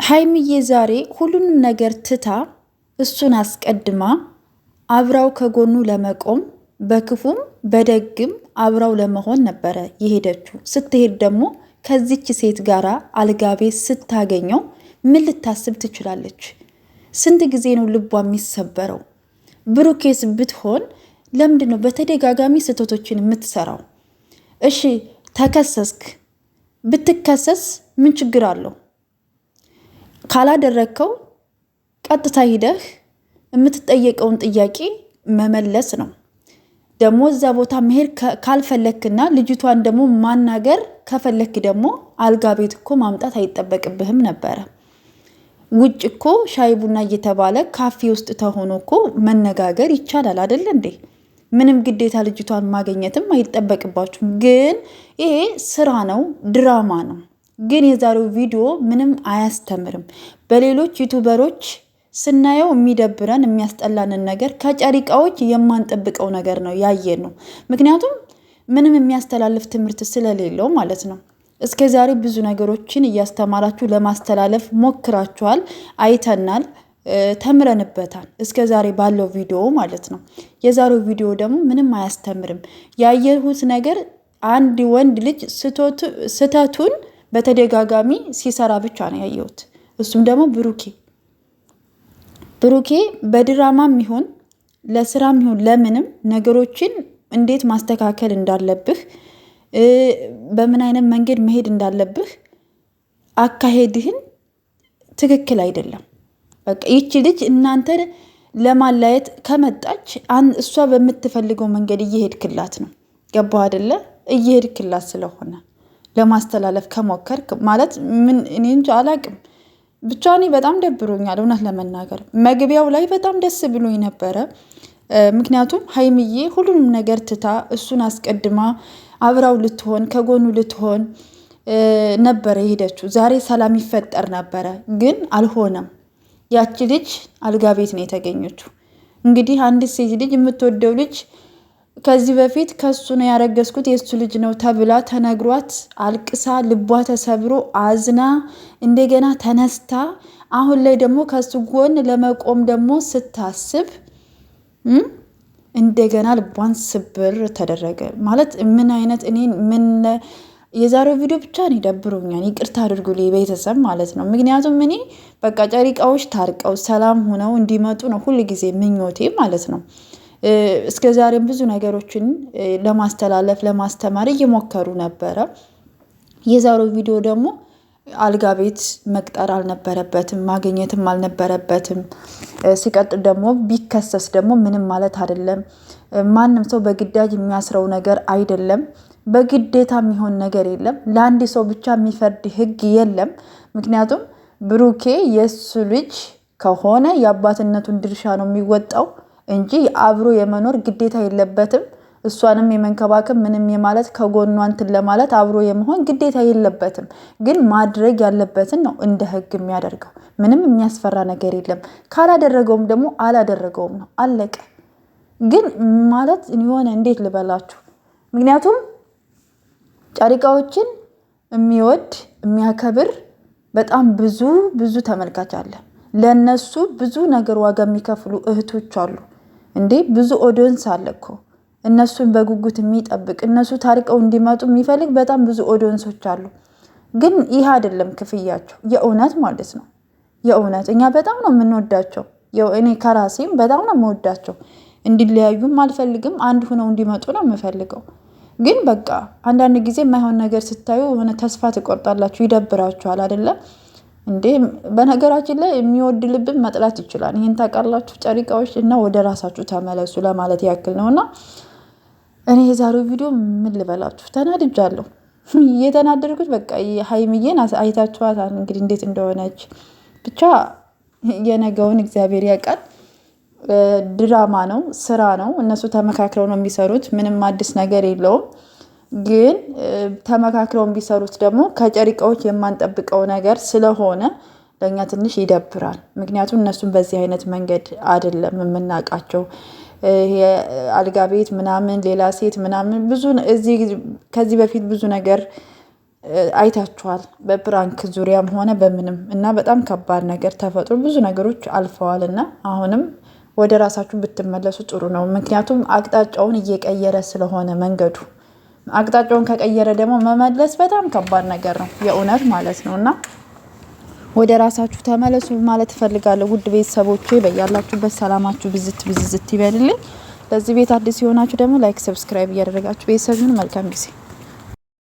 ሀይሚዬ ዛሬ ሁሉንም ነገር ትታ እሱን አስቀድማ አብራው ከጎኑ ለመቆም በክፉም በደግም አብራው ለመሆን ነበረ የሄደችው። ስትሄድ ደግሞ ከዚች ሴት ጋር አልጋ ቤት ስታገኘው ምን ልታስብ ትችላለች? ስንት ጊዜ ነው ልቧ የሚሰበረው? ብሩኬስ ብትሆን ለምንድን ነው በተደጋጋሚ ስህተቶችን የምትሰራው? እሺ ተከሰስክ፣ ብትከሰስ ምን ችግር አለው? ካላደረግከው ቀጥታ ሂደህ የምትጠየቀውን ጥያቄ መመለስ ነው። ደግሞ እዛ ቦታ መሄድ ካልፈለክና ልጅቷን ደግሞ ማናገር ከፈለክ ደግሞ አልጋ ቤት እኮ ማምጣት አይጠበቅብህም ነበረ። ውጭ እኮ ሻይ ቡና እየተባለ ካፌ ውስጥ ተሆኖ እኮ መነጋገር ይቻላል አይደል እንዴ? ምንም ግዴታ ልጅቷን ማግኘትም አይጠበቅባችሁም። ግን ይሄ ስራ ነው፣ ድራማ ነው። ግን የዛሬው ቪዲዮ ምንም አያስተምርም። በሌሎች ዩቱበሮች ስናየው የሚደብረን የሚያስጠላንን ነገር ከጨሪቃዎች የማንጠብቀው ነገር ነው ያየን ነው። ምክንያቱም ምንም የሚያስተላልፍ ትምህርት ስለሌለው ማለት ነው። እስከ ዛሬ ብዙ ነገሮችን እያስተማራችሁ ለማስተላለፍ ሞክራችኋል፣ አይተናል፣ ተምረንበታል። እስከ ዛሬ ባለው ቪዲዮ ማለት ነው። የዛሬው ቪዲዮ ደግሞ ምንም አያስተምርም። ያየሁት ነገር አንድ ወንድ ልጅ ስተቱን በተደጋጋሚ ሲሰራ ብቻ ነው ያየሁት። እሱም ደግሞ ብሩኬ በድራማም ይሁን ለስራም ይሁን ለምንም ነገሮችን እንዴት ማስተካከል እንዳለብህ፣ በምን አይነት መንገድ መሄድ እንዳለብህ አካሄድህን ትክክል አይደለም። በቃ ይቺ ልጅ እናንተ ለማላየት ከመጣች እሷ በምትፈልገው መንገድ እየሄድክላት ነው። ገባህ አይደለ? እየሄድክላት ስለሆነ ለማስተላለፍ ከሞከርክ ማለት ምን እኔ እንጃ አላቅም። ብቻ እኔ በጣም ደብሮኛል እውነት ለመናገር። መግቢያው ላይ በጣም ደስ ብሎኝ ነበረ። ምክንያቱም ሀይሚዬ ሁሉንም ነገር ትታ እሱን አስቀድማ አብራው ልትሆን ከጎኑ ልትሆን ነበረ የሄደችው። ዛሬ ሰላም ይፈጠር ነበረ፣ ግን አልሆነም። ያቺ ልጅ አልጋ ቤት ነው የተገኘችው። እንግዲህ አንድ ሴት ልጅ የምትወደው ልጅ ከዚህ በፊት ከሱ ነው ያረገዝኩት የሱ ልጅ ነው ተብላ ተነግሯት አልቅሳ ልቧ ተሰብሮ አዝና እንደገና ተነስታ አሁን ላይ ደግሞ ከሱ ጎን ለመቆም ደግሞ ስታስብ እንደገና ልቧን ስብር ተደረገ ማለት ምን አይነት ምን የዛሬው ቪዲዮ ብቻ ነው ደብሮኛል። ይቅርታ አድርጉልኝ ቤተሰብ ማለት ነው። ምክንያቱም እኔ በቃ ጨሪቃዎች ታርቀው ሰላም ሆነው እንዲመጡ ነው ሁል ጊዜ ምኞቴ ማለት ነው። እስከ ዛሬም ብዙ ነገሮችን ለማስተላለፍ ለማስተማር እየሞከሩ ነበረ። የዛሬው ቪዲዮ ደግሞ አልጋ ቤት መቅጠር አልነበረበትም፣ ማግኘትም አልነበረበትም። ሲቀጥል ደግሞ ቢከሰስ ደግሞ ምንም ማለት አይደለም። ማንም ሰው በግዳጅ የሚያስረው ነገር አይደለም። በግዴታ የሚሆን ነገር የለም። ለአንድ ሰው ብቻ የሚፈርድ ሕግ የለም። ምክንያቱም ብሩኬ የእሱ ልጅ ከሆነ የአባትነቱን ድርሻ ነው የሚወጣው እንጂ አብሮ የመኖር ግዴታ የለበትም። እሷንም የመንከባከብ ምንም የማለት ከጎኗ እንትን ለማለት አብሮ የመሆን ግዴታ የለበትም። ግን ማድረግ ያለበትን ነው እንደ ህግ የሚያደርገው። ምንም የሚያስፈራ ነገር የለም። ካላደረገውም ደግሞ አላደረገውም ነው አለቀ። ግን ማለት የሆነ እንዴት ልበላችሁ፣ ምክንያቱም ጨሪቃዎችን የሚወድ የሚያከብር በጣም ብዙ ተመልካች አለ። ለነሱ ብዙ ነገር ዋጋ የሚከፍሉ እህቶች አሉ እንዴ። ብዙ ኦዲየንስ አለ እኮ እነሱን በጉጉት የሚጠብቅ እነሱ ታርቀው እንዲመጡ የሚፈልግ በጣም ብዙ ኦዲየንሶች አሉ። ግን ይህ አይደለም ክፍያቸው፣ የእውነት ማለት ነው። የእውነት እኛ በጣም ነው የምንወዳቸው። እኔ ከራሴም በጣም ነው የምወዳቸው። እንዲለያዩም አልፈልግም፣ አንድ ሆነው እንዲመጡ ነው የምፈልገው። ግን በቃ አንዳንድ ጊዜ የማይሆን ነገር ስታዩ የሆነ ተስፋ ትቆርጣላችሁ፣ ይደብራችኋል አይደለም እንዴ? በነገራችን ላይ የሚወድ ልብን መጥላት ይችላል። ይህን ታውቃላችሁ ጨሪቃዎች። እና ወደ ራሳችሁ ተመለሱ ለማለት ያክል ነው። እና እኔ የዛሬው ቪዲዮ ምን ልበላችሁ ተናድጃለሁ። የተናደድኩት በቃ ሀይሚዬን አይታችኋታል እንግዲህ እንዴት እንደሆነች። ብቻ የነገውን እግዚአብሔር ያውቃል። ድራማ ነው፣ ስራ ነው። እነሱ ተመካክረው ነው የሚሰሩት። ምንም አዲስ ነገር የለውም። ግን ተመካክረው ቢሰሩት ደግሞ ከጨሪቃዎች የማንጠብቀው ነገር ስለሆነ ለእኛ ትንሽ ይደብራል። ምክንያቱም እነሱም በዚህ አይነት መንገድ አይደለም የምናውቃቸው። አልጋ ቤት ምናምን ሌላ ሴት ምናምን ብዙ ከዚህ በፊት ብዙ ነገር አይታችኋል በፕራንክ ዙሪያም ሆነ በምንም እና በጣም ከባድ ነገር ተፈጥሮ ብዙ ነገሮች አልፈዋል እና አሁንም ወደ ራሳችሁ ብትመለሱ ጥሩ ነው። ምክንያቱም አቅጣጫውን እየቀየረ ስለሆነ መንገዱ አቅጣጫውን ከቀየረ ደግሞ መመለስ በጣም ከባድ ነገር ነው የእውነት ማለት ነው እና ወደ ራሳችሁ ተመለሱ ማለት እፈልጋለሁ። ውድ ቤተሰቦቼ በያላችሁበት ሰላማችሁ ብዝት ይበልልኝ። ለዚህ ቤት አዲስ የሆናችሁ ደግሞ ላይክ፣ ሰብስክራይብ እያደረጋችሁ ቤተሰቡን መልካም ጊዜ